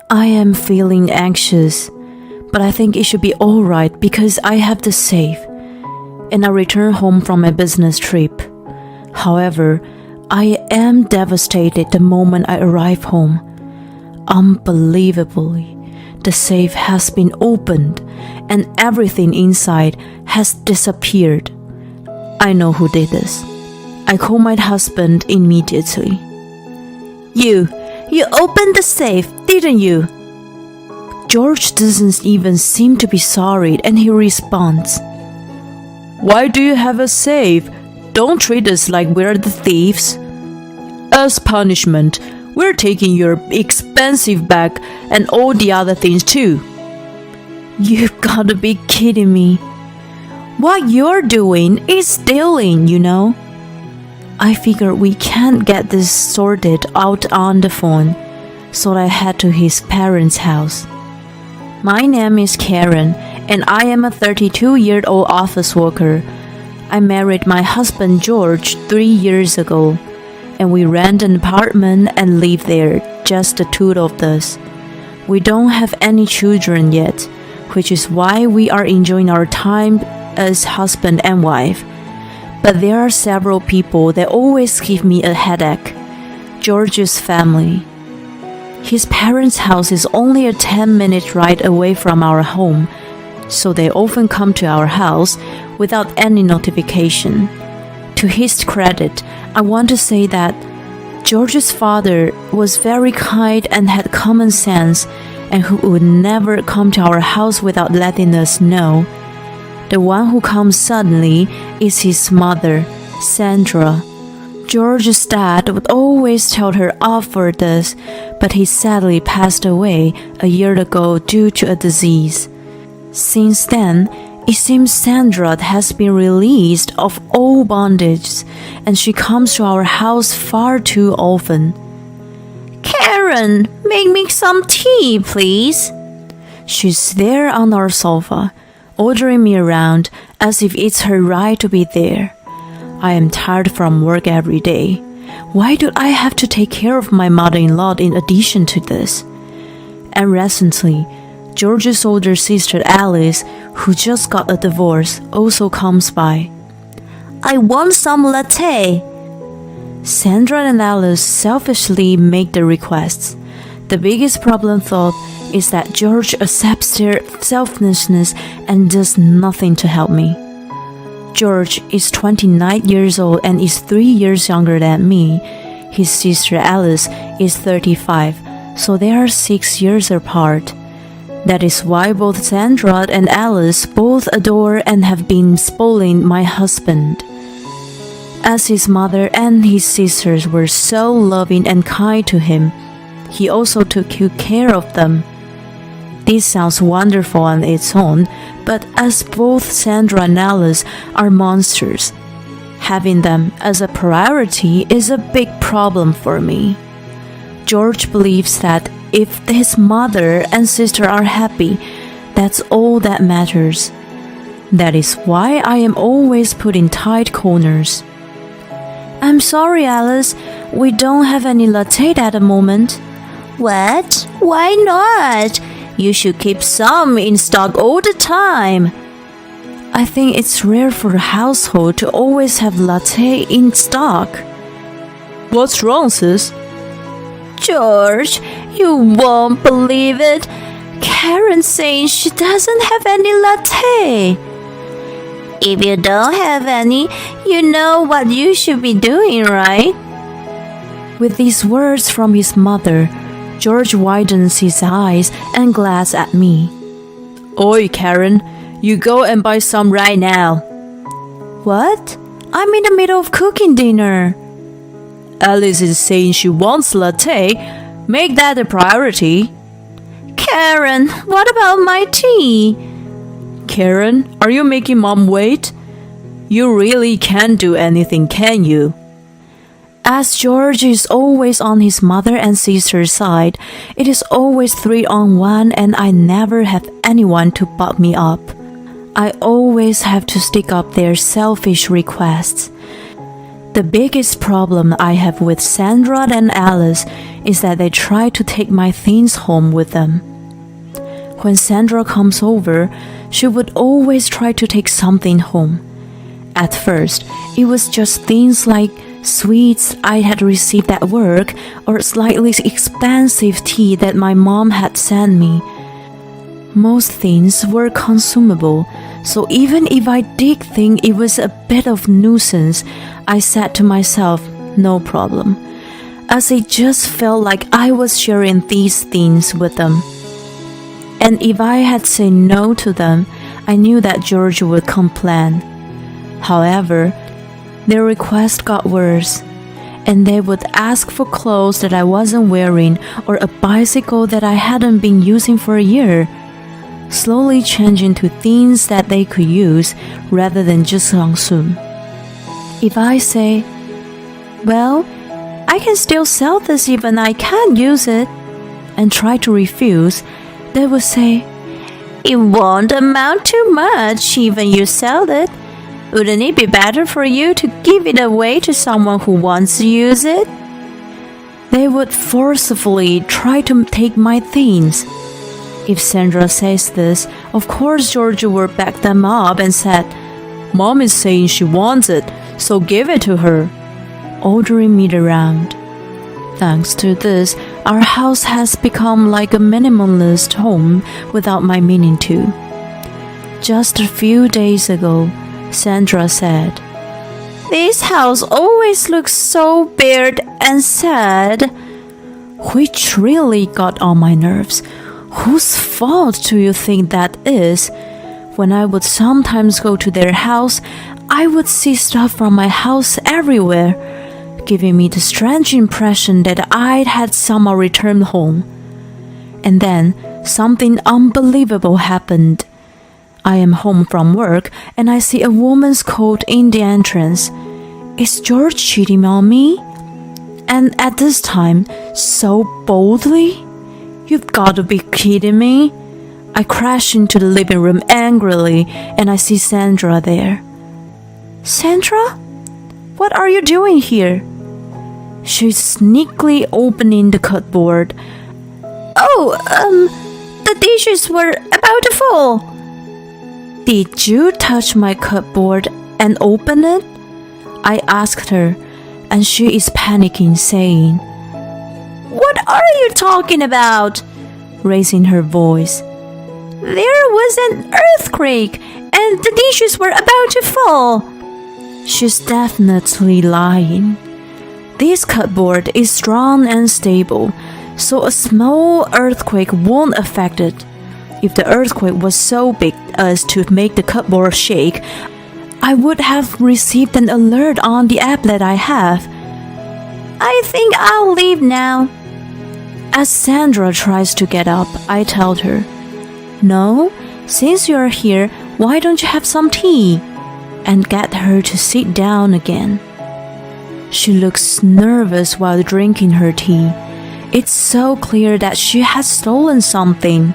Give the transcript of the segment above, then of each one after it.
I am feeling anxious, but I think it should be alright because I have the safe, and I return home from my business trip. However, I am devastated the moment I arrive home. Unbelievably, the safe has been opened and everything inside has disappeared. I know who did this. I call my husband immediately. You opened the safe, didn't you? George doesn't even seem to be sorry and he responds, Why do you have a safe? Don't treat us like we're the thieves. As punishment, we're taking your expensive bag and all the other things too. You've gotta be kidding me. What you're doing is stealing, you know. I figured we can't get this sorted out on the phone, so I head to his parents' house. My name is Karen, and I am a 32-year-old office worker. I married my husband George 3 years ago, and we rent an apartment and live there, just the two of us. We don't have any children yet, which is why we are enjoying our time as husband and wife. But there are several people that always give me a headache. George's family. His parents' house is only a 10-minute ride away from our home, so they often come to our house without any notification. To his credit, I want to say that George's father was very kind and had common sense, and who would never come to our house without letting us know. The one who comes suddenly is his mother, Sandra. George's dad would always tell her off for this, but he sadly passed away a year ago due to a disease. Since then, it seems Sandra has been released of all bondage, and she comes to our house far too often. Karen, make me some tea, please. She's there on our sofa, ordering me around as if it's her right to be there. I am tired from work every day. Why do I have to take care of my mother-in-law in addition to this? And recently, George's older sister Alice, who just got a divorce, also comes by. I want some latte. Sandra and Alice selfishly make the requests. The biggest problem, though, is that George accepts their selfishness and does nothing to help me. George is 29 years old and is 3 years younger than me. His sister Alice is 35, so they are 6 years apart. That is why both Sandra and Alice both adore and have been spoiling my husband. As his mother and his sisters were so loving and kind to him, he also took good care of them. This sounds wonderful on its own, but as both Sandra and Alice are monsters, having them as a priority is a big problem for me. George believes that if his mother and sister are happy, that's all that matters. That is why I am always put in tight corners. I'm sorry, Alice, we don't have any latte at the moment. What? Why not? You should keep some in stock all the time. I think it's rare for a household to always have latte in stock. What's wrong, sis? George, you won't believe it. Karen's saying she doesn't have any latte. If you don't have any, you know what you should be doing, right? With these words from his mother, George widens his eyes and glares at me. Oi, Karen, you go and buy some right now. What? I'm in the middle of cooking dinner. Alice is saying she wants latte. Make that a priority. Karen, what about my tea? Karen, are you making Mom wait? You really can't do anything, can you? As George is always on his mother and sister's side, it is always 3-on-1 and I never have anyone to back me up. I always have to stick up their selfish requests. The biggest problem I have with Sandra and Alice is that they try to take my things home with them. When Sandra comes over, she would always try to take something home. At first, it was just things like sweets I had received at work or slightly expensive tea that my mom had sent me. Most things were consumable, so even if I did think it was a bit of nuisance, I said to myself, no problem, as it just felt like I was sharing these things with them. And if I had said no to them, I knew that George would complain. However, their request got worse, and they would ask for clothes that I wasn't wearing or a bicycle that I hadn't been using for a year, slowly changing to things that they could use rather than just consume. If I say, well, I can still sell this even I can't use it, and try to refuse, they would say, it won't amount to much even you sell it. Wouldn't it be better for you to give it away to someone who wants to use it? They would forcefully try to take my things. If Sandra says this, of course George would back them up and said, Mom is saying she wants it, so give it to her, ordering me around. Thanks to this, our house has become like a minimalist home without my meaning to. Just a few days ago, Sandra said, this house always looks so bare and sad, which really got on my nerves. Whose fault do you think that is? When I would sometimes go to their house, I would see stuff from my house everywhere, giving me the strange impression that I'd had somehow returned home. And then something unbelievable happened. I am home from work and I see a woman's coat in the entrance. Is George cheating on me? And at this time, so boldly? You've got to be kidding me. I crash into the living room angrily and I see Sandra there. Sandra? What are you doing here? She's sneakily opening the cupboard. The dishes were about to fall. Did you touch my cupboard and open it? I asked her, and she is panicking, saying, What are you talking about? Raising her voice. There was an earthquake, and the dishes were about to fall. She's definitely lying. This cupboard is strong and stable, so a small earthquake won't affect it. If the earthquake was so big as to make the cupboard shake, I would have received an alert on the app that I have. I think I'll leave now. As Sandra tries to get up, I tell her, No, since you're here, why don't you have some tea? And get her to sit down again. She looks nervous while drinking her tea. It's so clear that she has stolen something.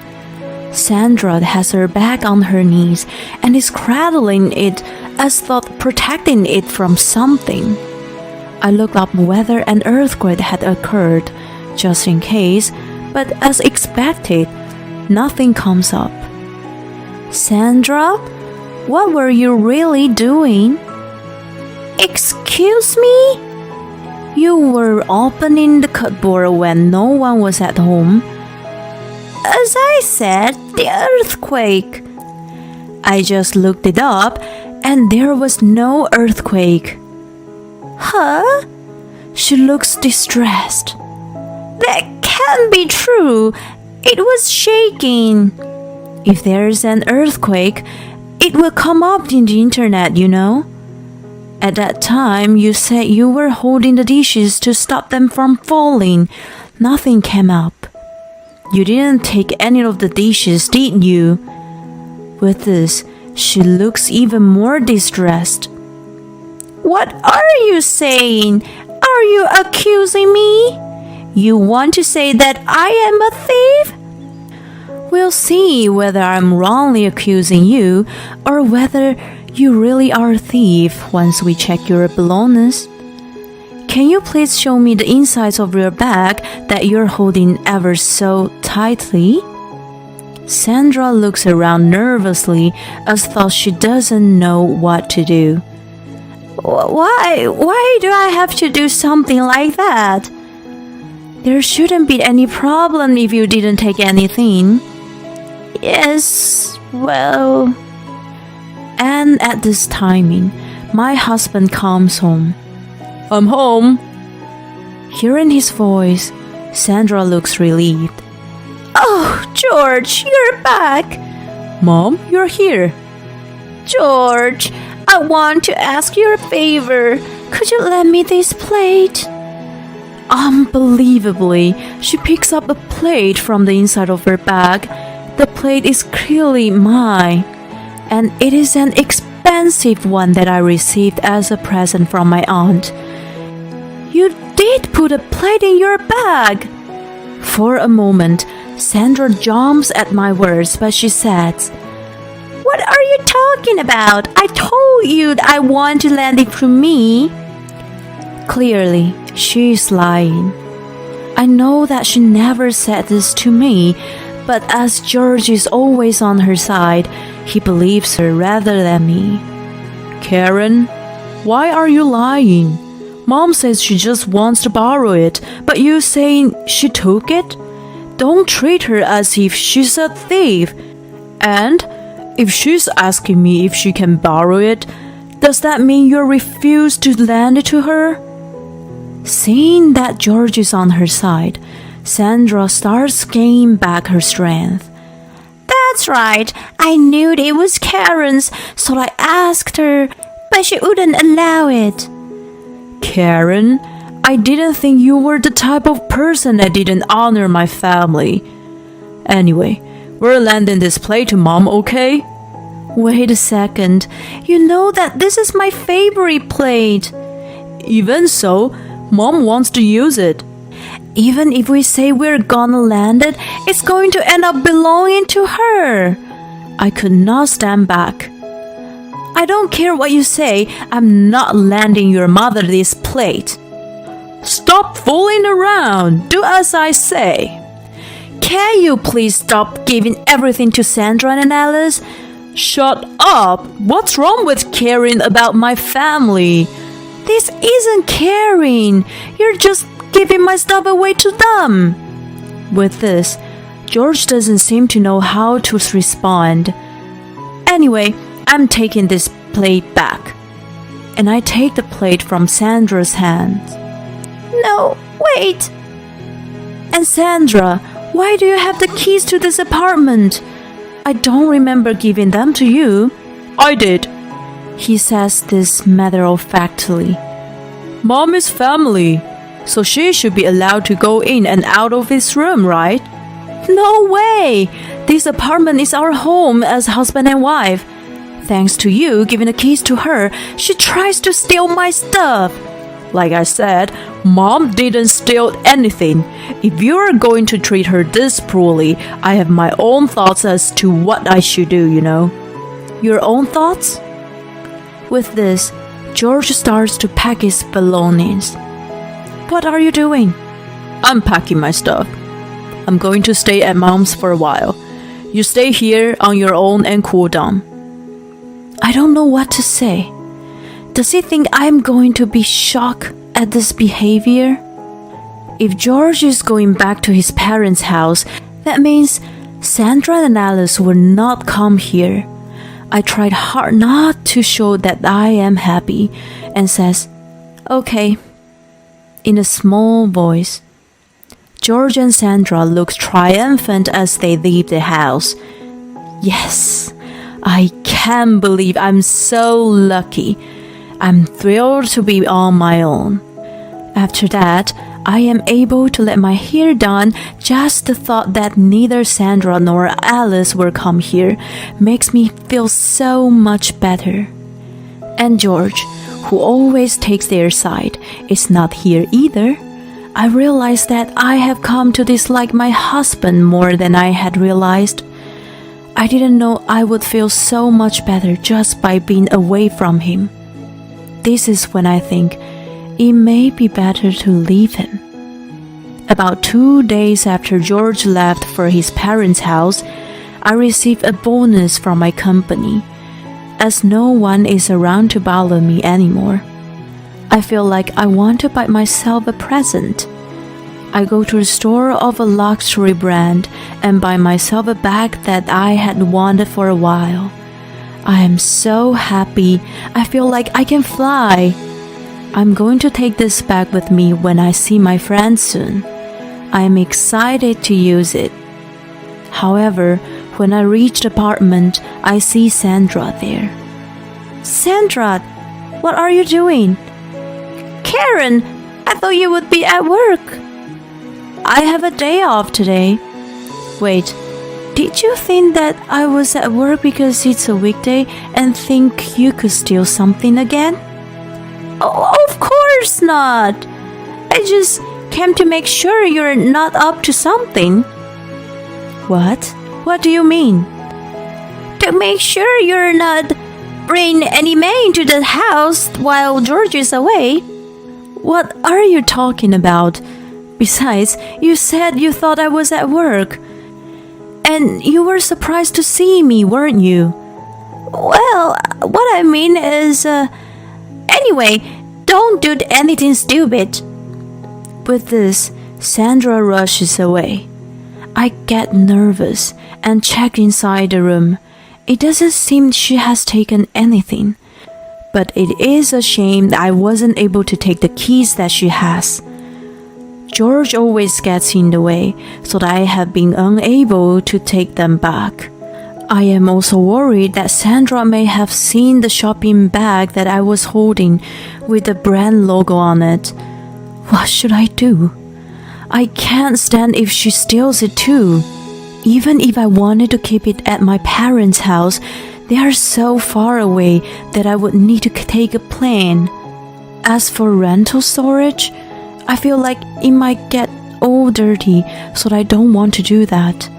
Sandra has her bag on her knees and is cradling it as though protecting it from something. I look up whether an earthquake had occurred, just in case, but as expected, nothing comes up. Sandra, what were you really doing? Excuse me? You were opening the cupboard when no one was at home. As I said, the earthquake. I just looked it up and there was no earthquake. Huh? She looks distressed. That can't be true. It was shaking. If there's an earthquake, it will come up in the internet, you know. At that time, you said you were holding the dishes to stop them from falling. Nothing came up. You didn't take any of the dishes, did you? With this, she looks even more distressed. What are you saying? Are you accusing me? You want to say that I am a thief? We'll see whether I'm wrongly accusing you or whether you really are a thief once we check your belongings. can you please show me the insides of your bag that you're holding ever so tightly? Sandra looks around nervously as though she doesn't know what to do. Why do I have to do something like that? There shouldn't be any problem if you didn't take anything. Yes, well... And at this timing, my husband comes home. I'm home. Hearing his voice, Sandra looks relieved. Oh, George, you're back. Mom, you're here. George, I want to ask you a favor. Could you lend me this plate? Unbelievably, she picks up a plate from the inside of her bag. The plate is clearly mine, and it is an expensive one that I received as a present from my aunt. You did put a plate in your bag. For a moment, Sandra jumps at my words, but she says, What are you talking about? I told you that I want to lend it to me. Clearly, she is lying. I know that she never said this to me, but as George is always on her side, he believes her rather than me. Karen, why are you lying? Mom says she just wants to borrow it, but you saying she took it? Don't treat her as if she's a thief. And if she's asking me if she can borrow it, does that mean you refuse to lend it to her? Seeing that George is on her side, Sandra starts gaining back her strength. That's right. I knew it was Karen's, so I asked her, but she wouldn't allow it. Karen, I didn't think you were the type of person that didn't honor my family. Anyway, we're lending this plate to Mom, okay? Wait a second. You know that this is my favorite plate. Even so, Mom wants to use it. Even if we say we're gonna lend it, it's going to end up belonging to her. I could not stand back. I don't care what you say, I'm not lending your mother this plate. Stop fooling around. Do as I say. Can you please stop giving everything to Sandra and Alice? Shut up. What's wrong with caring about my family? This isn't caring. You're just giving my stuff away to them. With this, George doesn't seem to know how to respond. Anyway, I'm taking this plate back. And I take the plate from Sandra's hand. No, wait. And Sandra, why do you have the keys to this apartment? I don't remember giving them to you. I did. He says this matter-of-factly. Mom is family, so she should be allowed to go in and out of this room, right? No way! This apartment is our home as husband and wife. Thanks to you giving the keys to her, she tries to steal my stuff. Like I said, Mom didn't steal anything. If you're going to treat her this poorly, I have my own thoughts as to what I should do, you know. Your own thoughts? With this, George starts to pack his belongings. What are you doing? I'm packing my stuff. I'm going to stay at Mom's for a while. You stay here on your own and cool down. I don't know what to say. Does he think I'm going to be shocked at this behavior? If George is going back to his parents' house, that means Sandra and Alice will not come here. I tried hard not to show that I am happy and says, okay, in a small voice. George and Sandra look triumphant as they leave the house. Yes, I can't believe I'm so lucky. I'm thrilled to be on my own. After that, I am able to let my hair down. Just the thought that neither Sandra nor Alice will come here makes me feel so much better. And George, who always takes their side, is not here either. I realize that I have come to dislike my husband more than I had realized. I didn't know I would feel so much better just by being away from him. This is when I think, it may be better to leave him. About 2 days after George left for his parents' house, I received a bonus from my company, as no one is around to bother me anymore. I feel like I want to buy myself a present. I go to the store of a luxury brand and buy myself a bag that I had wanted for a while. I am so happy. I feel like I can fly. I'm going to take this bag with me when I see my friends soon. I am excited to use it. However, when I reach the apartment, I see Sandra there. Sandra, what are you doing? Karen, I thought you would be at work. I have a day off today. Wait, did you think that I was at work because it's a weekday and think you could steal something again? Oh, of course not. I just came to make sure you're not up to something. What? What do you mean? To make sure you're not bringing any men to the house while George is away. What are you talking about? Besides, you said you thought I was at work. And you were surprised to see me, weren't you? Well, what I mean is, anyway, don't do anything stupid. With this, Sandra rushes away. I get nervous and check inside the room. It doesn't seem she has taken anything. But it is a shame that I wasn't able to take the keys that she has. George always gets in the way, so that I have been unable to take them back. I am also worried that Sandra may have seen the shopping bag that I was holding with the brand logo on it. What should I do? I can't stand if she steals it too. Even if I wanted to keep it at my parents' house, they are so far away that I would need to take a plane. As for rental storage, I feel like it might get all dirty, so I don't want to do that.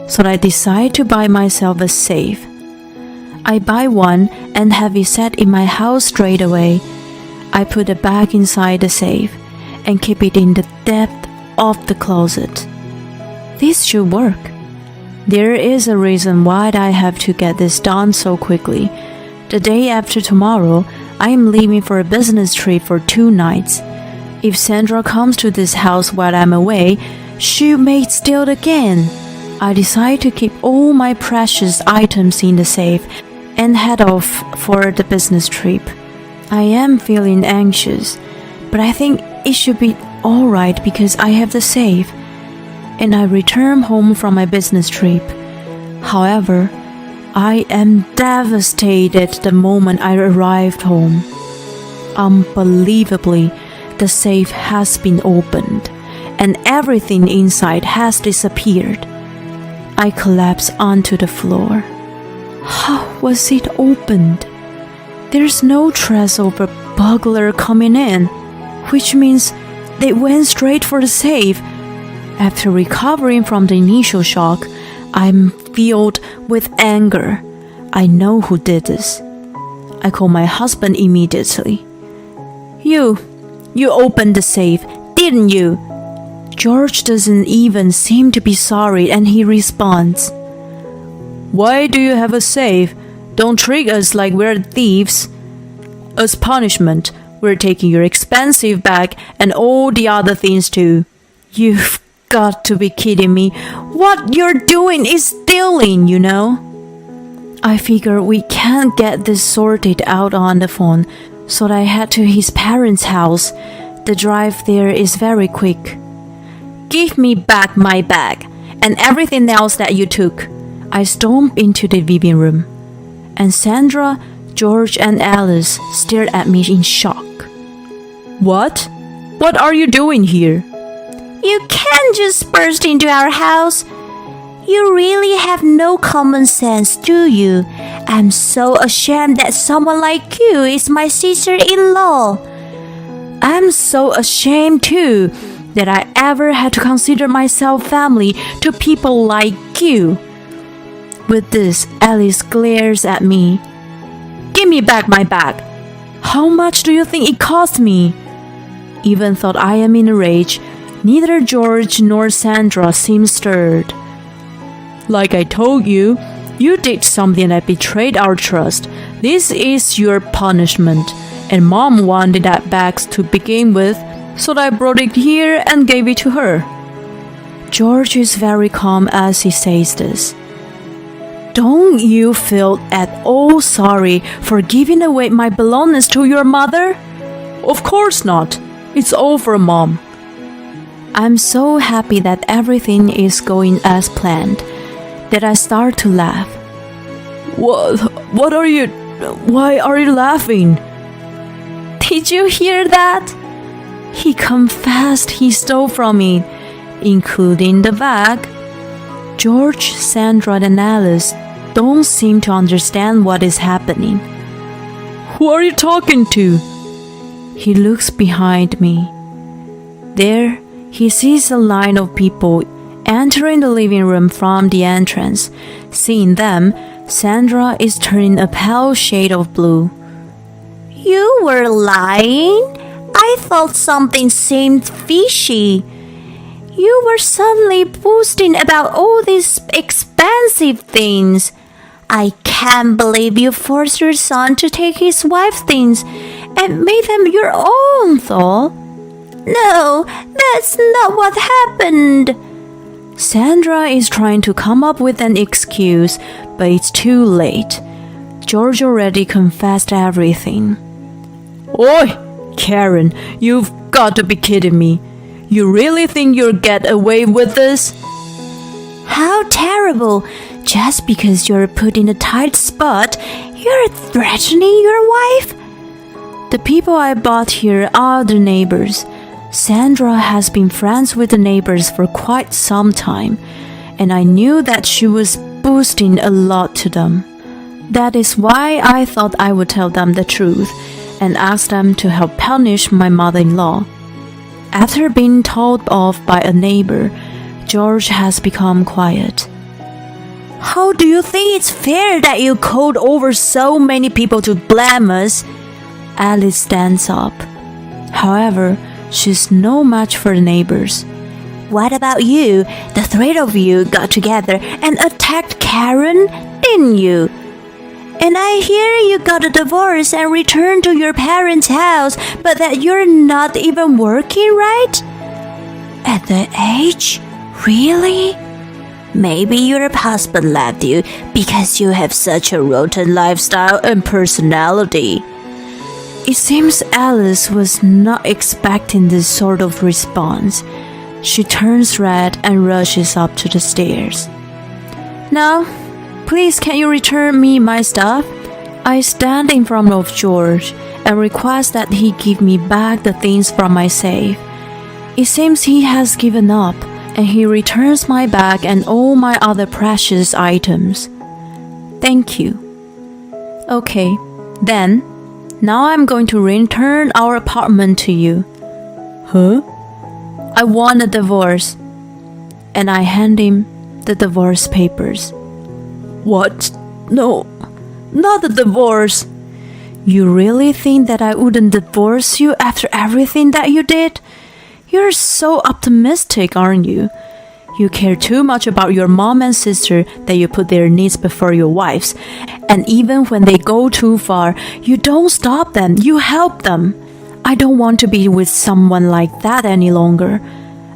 So I decide to buy myself a safe. I buy one and have it set in my house straight away. I put a bag inside the safe and keep it in the depth of the closet. This should work. There is a reason why I have to get this done so quickly. The day after tomorrow, I am leaving for a business trip for 2 nights. If Sandra comes to this house while I'm away, she may steal it again. I decide to keep all my precious items in the safe and head off for the business trip. I am feeling anxious, but I think it should be alright because I have the safe. And I return home from my business trip. However, I am devastated the moment I arrived home. Unbelievably, the safe has been opened, and everything inside has disappeared. I collapse onto the floor. How was it opened? There's no trace of a burglar coming in, which means they went straight for the safe. After recovering from the initial shock, I'm filled with anger. I know who did this. I call my husband immediately. You opened the safe, didn't you? George doesn't even seem to be sorry, and he responds, Why do you have a safe? Don't treat us like we're thieves. As punishment, we're taking your expensive bag and all the other things too. You've got to be kidding me. What you're doing is stealing, you know? I figure we can't get this sorted out on the phone, so I head to his parents' house. The drive there is very quick. Give me back my bag and everything else that you took. I stomp into the living room, and Sandra, George, and Alice stared at me in shock. What? What are you doing here? You can't just burst into our house. You really have no common sense, do you? I'm so ashamed that someone like you is my sister-in-law. I'm so ashamed too that I ever had to consider myself family to people like you. With this, Alice glares at me. Give me back my bag. How much do you think it cost me? Even though I am in a rage, neither George nor Sandra seem stirred. Like I told you, you did something that betrayed our trust. This is your punishment. And Mom wanted that bag to begin with, so I brought it here and gave it to her. George is very calm as he says this. Don't you feel at all sorry for giving away my belongings to your mother? Of course not. It's over, Mom. I'm so happy that everything is going as planned that I start to laugh. What are you... Why are you laughing? Did you hear that? He confessed he stole from me, including the bag. George, Sandra, and Alice don't seem to understand what is happening. Who are you talking to? He looks behind me. There, he sees a line of people entering the living room from the entrance. Seeing them, Sandra is turning a pale shade of blue. You were lying? I thought something seemed fishy. You were suddenly boasting about all these expensive things. I can't believe you forced your son to take his wife's things and made them your own, though. No, that's not what happened. Sandra is trying to come up with an excuse, but it's too late. George already confessed everything. Oi, Karen, you've got to be kidding me. You really think you'll get away with this? How terrible! Just because you're put in a tight spot, you're threatening your wife? The people I bought here are the neighbors. Sandra has been friends with the neighbors for quite some time, and I knew that she was boasting a lot to them. That is why I thought I would tell them the truth and ask them to help punish my mother-in-law. After being told off by a neighbor, George has become quiet. How do you think it's fair that you called over so many people to blame us? Alice stands up. However, she's no match for the neighbors. What about you? The three of you got together and attacked Karen, didn't you? And I hear you got a divorce and returned to your parents' house, but that you're not even working, right? At that age? Really? Maybe your husband left you because you have such a rotten lifestyle and personality. It seems Alice was not expecting this sort of response. She turns red and rushes up to the stairs. Now, please can you return me my stuff? I stand in front of George and request that he give me back the things from my safe. It seems he has given up, and he returns my bag and all my other precious items. Thank you. Okay, then, now I'm going to return our apartment to you. Huh? I want a divorce. And I hand him the divorce papers. What? No, not a divorce. You really think that I wouldn't divorce you after everything that you did? You're so optimistic, aren't you? You care too much about your mom and sister that you put their needs before your wife's. And even when they go too far, you don't stop them, you help them. I don't want to be with someone like that any longer.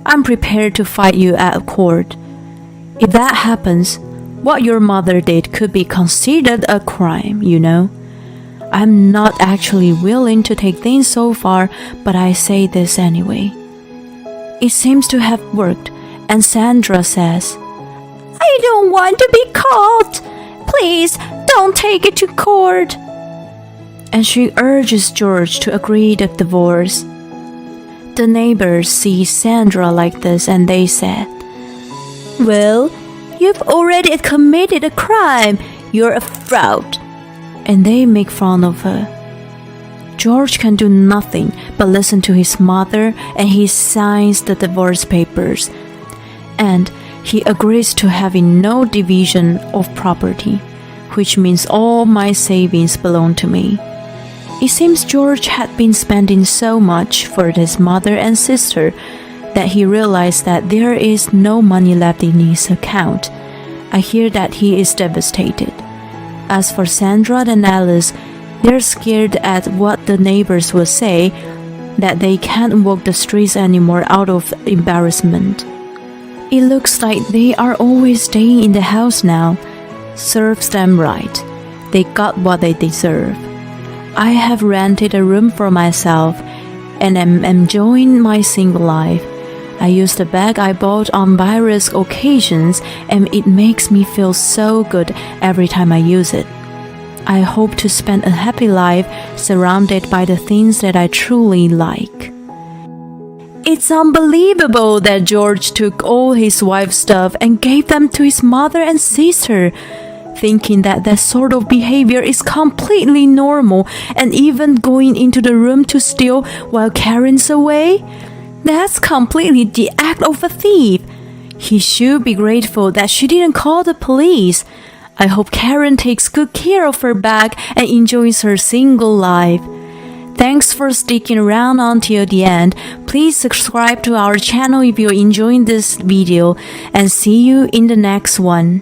I'm prepared to fight you at court. If that happens, what your mother did could be considered a crime, you know. I'm not actually willing to take things so far, but I say this anyway. It seems to have worked, and Sandra says, I don't want to be caught. Please, don't take it to court. And she urges George to agree to divorce. The neighbors see Sandra like this and they said, Well, you've already committed a crime. You're a fraud. And they make fun of her. George can do nothing but listen to his mother, and he signs the divorce papers. And he agrees to having no division of property, which means all my savings belong to me. It seems George had been spending so much for his mother and sister that he realized that there is no money left in his account. I hear that he is devastated. As for Sandra and Alice, they're scared at what the neighbors will say, that they can't walk the streets anymore out of embarrassment. It looks like they are always staying in the house now. Serves them right. They got what they deserve. I have rented a room for myself and am enjoying my single life. I use the bag I bought on various occasions and it makes me feel so good every time I use it. I hope to spend a happy life surrounded by the things that I truly like. It's unbelievable that George took all his wife's stuff and gave them to his mother and sister, thinking that that sort of behavior is completely normal, and even going into the room to steal while Karen's away. That's completely the act of a thief. He should be grateful that she didn't call the police. I hope Karen takes good care of her bag and enjoys her single life. Thanks for sticking around until the end. Please subscribe to our channel if you're enjoying this video, and see you in the next one.